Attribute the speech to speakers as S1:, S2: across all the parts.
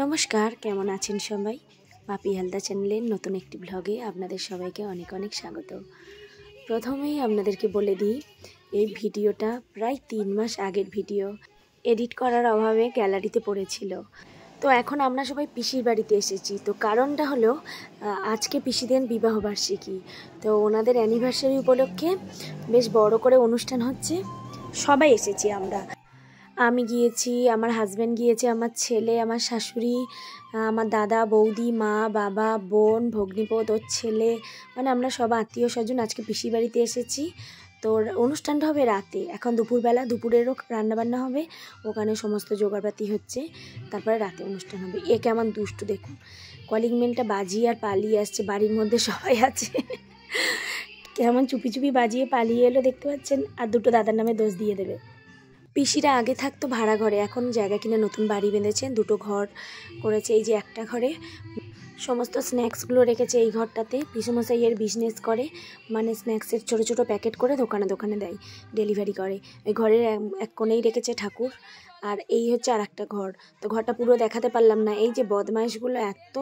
S1: নমস্কার, কেমন আছেন সবাই? পাপি হালদা চ্যানেলের নতুন একটি ব্লগে আপনাদের সবাইকে অনেক অনেক স্বাগত। প্রথমেই আপনাদেরকে বলে দিই, এই ভিডিওটা প্রায় 3 মাস আগের ভিডিও। এডিট করার অভাবে গ্যালারিতে পড়েছিল। তো এখন আমরা সবাই পিসির বাড়িতে এসেছি। তো কারণটা হলো আজকে পিসিদের বিবাহবার্ষিকী। তো ওনাদের অ্যানিভার্সারি উপলক্ষে বেশ বড় করে অনুষ্ঠান হচ্ছে। সবাই এসেছি আমরা। আমি গিয়েছি, আমার হাজব্যান্ড গিয়েছে, আমার ছেলে, আমার শাশুড়ি, আমার দাদা, বৌদি, মা, বাবা, বোন, ভগ্নিপোত, ওর ছেলে, মানে আমরা সব আত্মীয় স্বজন আজকে পিসির বাড়িতে এসেছি। তো অনুষ্ঠানটা হবে রাতে, এখন দুপুরবেলা, দুপুরেরও রান্নাবান্না হবে, ওখানে সমস্ত জোগাড়পাতি হচ্ছে, তারপরে রাতে অনুষ্ঠান হবে। এ কেমন দুষ্টু দেখুন, কলিং বেলটা বাজিয়ে আর পালিয়ে আসছে, বাড়ির মধ্যে সবাই আছে, কেমন চুপি চুপি বাজিয়ে পালিয়ে এলো দেখতে পাচ্ছেন, আর দুটো দাদার নামে দোষ দিয়ে দেবে। পিসিরা আগে থাকতো ভাড়া ঘরে, এখন জায়গা কিনে নতুন বাড়ি বেঁধেছেন, দুটো ঘর করেছে। এই যে একটা ঘরে সমস্ত স্ন্যাক্সগুলো রেখেছে, এই ঘরটাতে পিসুমশাইয়ের বিজনেস করে, মানে স্ন্যাক্সের ছোটো ছোটো প্যাকেট করে দোকানে দোকানে দেয়, ডেলিভারি করে। ওই ঘরের এক কোণেই রেখেছে ঠাকুর, আর এই হচ্ছে আর একটা ঘর। তো ঘরটা পুরো দেখাতে পারলাম না, এই যে বদমাইশগুলো এত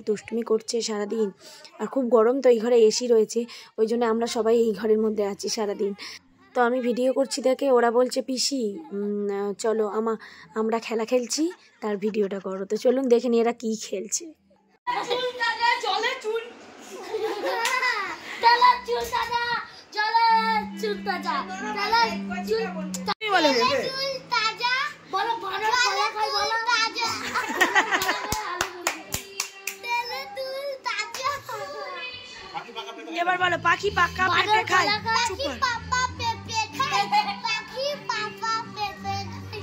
S1: দুষ্টুমি করছে সারাদিন, আর খুব গরম, তো এই ঘরে এসি রয়েছে, ওই জন্য আমরা সবাই এই ঘরের মধ্যে আছি সারাদিন। তো আমি ভিডিও করছি দেখে ওরা বলছে, পিসি চলো আমরা খেলা খেলছি, তার ভিডিওটা করো। তো চলুন দেখে নি এরা কি খেলছে। এবার বলো, পাখি পাকা পেঁপে খায়,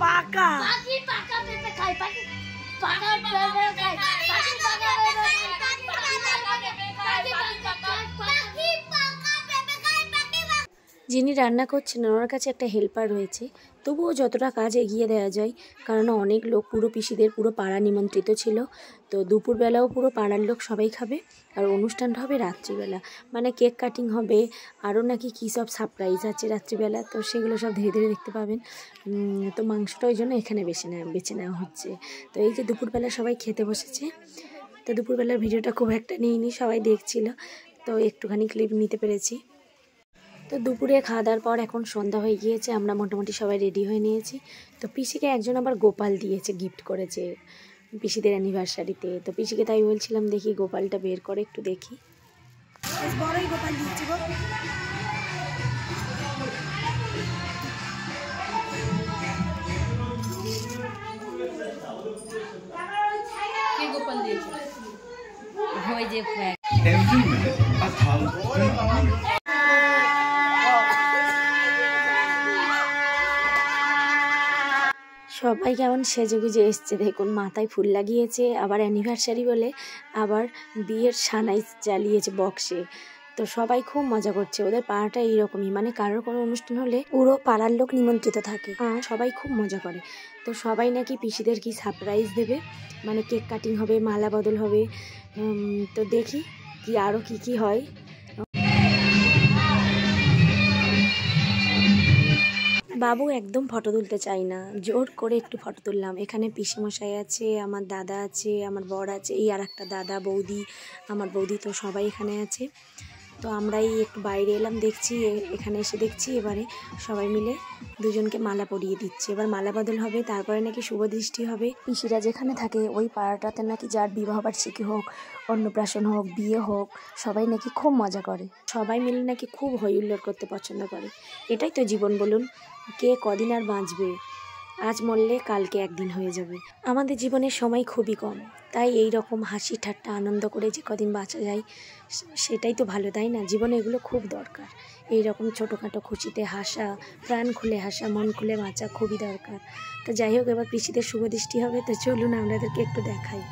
S1: পাকা যিনি রান্না করছেন ওনার কাছে একটা হেল্পার রয়েছে, তবুও যতটা কাজ এগিয়ে দেওয়া যায়, কারণ অনেক লোক, পুরো পিসিদের পুরো পাড়া নিমন্ত্রিত ছিল। তো দুপুরবেলাও পুরো পাড়ার লোক সবাই খাবে, আর অনুষ্ঠানটা হবে রাত্রিবেলা, মানে কেক কাটিং হবে, আরও নাকি কী সব সারপ্রাইজ আছে রাত্রিবেলা, তো সেগুলো সব ধীরে ধীরে দেখতে পাবেন। তো মাংসটা ওই জন্য এখানে বেছে নেওয়া হচ্ছে। তো এই যে দুপুরবেলা সবাই খেতে বসেছে, তো দুপুরবেলার ভিডিওটা খুব একটা নিইনি, সবাই দেখছিল, তো একটুখানি ক্লিপ নিতে পেরেছি। তো দুপুরে খাওয়া দাওয়ার পর এখন সন্ধ্যা হয়ে গিয়েছে, আমরা মোটামুটি সবাই রেডি হয়ে নিয়েছি। তো পিসিকে একজন আবার গোপাল দিয়েছে, গিফট করেছে পিসিদের অ্যানিভার্সারিতে। তো পিসিকে তাই বলছিলাম, দেখি গোপালটা বের করে একটু দেখি। বড়ই গোপাল দিচ্ছি গো।
S2: গোপাল দিয়েছে ওই যে
S1: সবাই কেমন সেজেগুজে এসছে দেখুন, মাথায় ফুল লাগিয়েছে, আবার অ্যানিভার্সারি বলে আবার বিয়ের সানাই জ্বালিয়েছে বক্সে। তো সবাই খুব মজা করছে, ওদের পাড়াটা এইরকমই, মানে কারোর কোনো অনুষ্ঠান হলে পুরো পাড়ার লোক নিমন্ত্রিত থাকে, আর সবাই খুব মজা করে। তো সবাই নাকি পিসিদের কি সারপ্রাইজ দেবে, মানে কেক কাটিং হবে, মালা বদল হবে। তো দেখি কি আরও কি হয়। বাবু একদম ফটো তুলতে চাই না, জোর করে একটু ফটো তুললাম। এখানে পিসিমশাই আছে, আমার দাদা আছে, আমার বর আছে, এই আর একটা দাদা, বৌদি, আমার বৌদি, তো সবাই এখানে আছে। তো আমরাই একটু বাইরে এলাম, দেখছি, এখানে এসে দেখছি এবারে সবাই মিলে দুজনকে মালা পরিয়ে দিচ্ছে। এবার মালা বদল হবে, তারপরে নাকি শুভ দৃষ্টি হবে। পিসিরা যেখানে থাকে ওই পাড়াটাতে নাকি যার বিবাহবার্ষিকী হোক, অন্নপ্রাশন হোক, বিয়ে হোক, সবাই নাকি খুব মজা করে, সবাই মিলে নাকি খুব হই হুল্লোড় করতে পছন্দ করে। এটাই তো জীবন বলুন, কে কদিন আর বাঁচবে, আজ মরলে কালকে একদিন হয়ে যাবে। আমাদের জীবনের সময় খুবই কম, তাই এই রকম হাসি ঠাট্টা আনন্দ করে যে কদিন বাঁচা যায় সেটাই তো ভালো, তাই না? জীবনে এগুলো খুব দরকার, এই রকম ছোটোখাটো খুশিতে হাসা, প্রাণ খুলে হাসা, মন খুলে বাঁচা খুবই দরকার। তো যাই হোক, এবার পিসিদের শুভ দৃষ্টি হবে, তো চলুন আপনাদেরকে একটু দেখাই।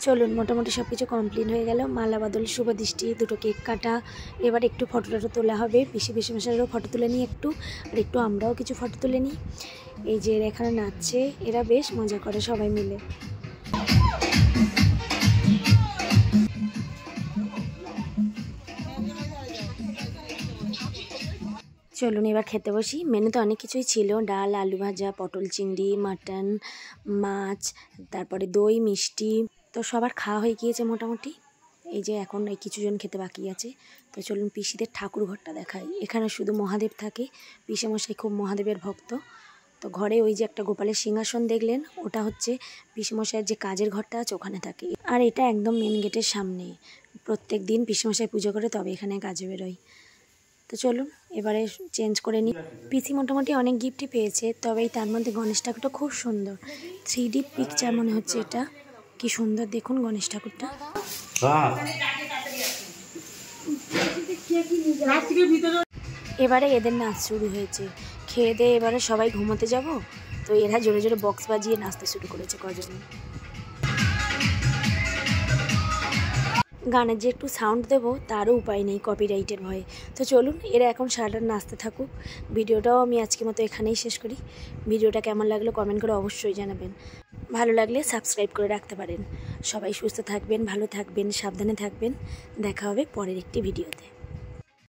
S1: চলুন, মোটামুটি সব কিছু কমপ্লিট হয়ে গেল। মালা বদল, শুভ দৃষ্টি, দুটো কেক কাটা, এবার একটু ফটো টটো তোলা হবে। পিসি পিসিমশাইয়েরও ফটো তুলে নিই একটু, আর একটু আমরাও কিছু ফটো তুলে নিই। এই যে এরা এখানে নাচছে, এরা বেশ মজা করে সবাই মিলে। চলুন এবার খেতে বসি। মেনুতে অনেক কিছুই ছিল, ডাল, আলু ভাজা, পটল চিংড়ি, মাটন, মাছ, তারপরে দই, মিষ্টি। তো সবার খাওয়া হয়ে গিয়েছে মোটামুটি। এই যে এখন এই কিছুজন খেতে বাকি আছে। তো চলুন পিসিদের ঠাকুর ঘরটা দেখাই। এখানে শুধু মহাদেব থাকে, পিসেমশাই খুব মহাদেবের ভক্ত। তো ঘরে ওই যে একটা গোপালের সিংহাসন দেখলেন, ওটা হচ্ছে পিসেমশাইয়ের যে কাজের ঘরটা আছে ওখানে থাকে। আর এটা একদম মেন গেটের সামনে, প্রত্যেক দিন পিসেমশাই পুজো করে তবে এখানে কাজে বেরোয়। তো চলুন এবারে চেঞ্জ করে নিই। পিসি মোটামুটি অনেক গিফটই পেয়েছে, তবে তার মধ্যে গণেশ ঠাকুরটা খুব সুন্দর, 3D পিকচার মনে হচ্ছে। এটা কি সুন্দর দেখুন গণেশ ঠাকুরটা। এবারে এদের নাচ শুরু হয়েছে। খেয়ে দিয়ে এবারে সবাই ঘুমোতে যাব, তো এরা জোরে জোরে বক্স বাজিয়ে নাচতে শুরু করেছে কজনে। গানের যে একটু সাউন্ড দেবো তারও উপায় নেই কপিরাইটের ভয়ে। তো চলুন এরা এখন সারাটা নাচতে থাকুক। ভিডিওটাও আমি আজকের মতো এখানেই শেষ করি। ভিডিওটা কেমন লাগলো কমেন্ট করে অবশ্যই জানাবেন। ভালো লাগলে সাবস্ক্রাইব করে রাখতে পারেন। সবাই সুস্থ থাকবেন, ভালো থাকবেন, সাবধানে থাকবেন। দেখা হবে পরের একটি ভিডিওতে।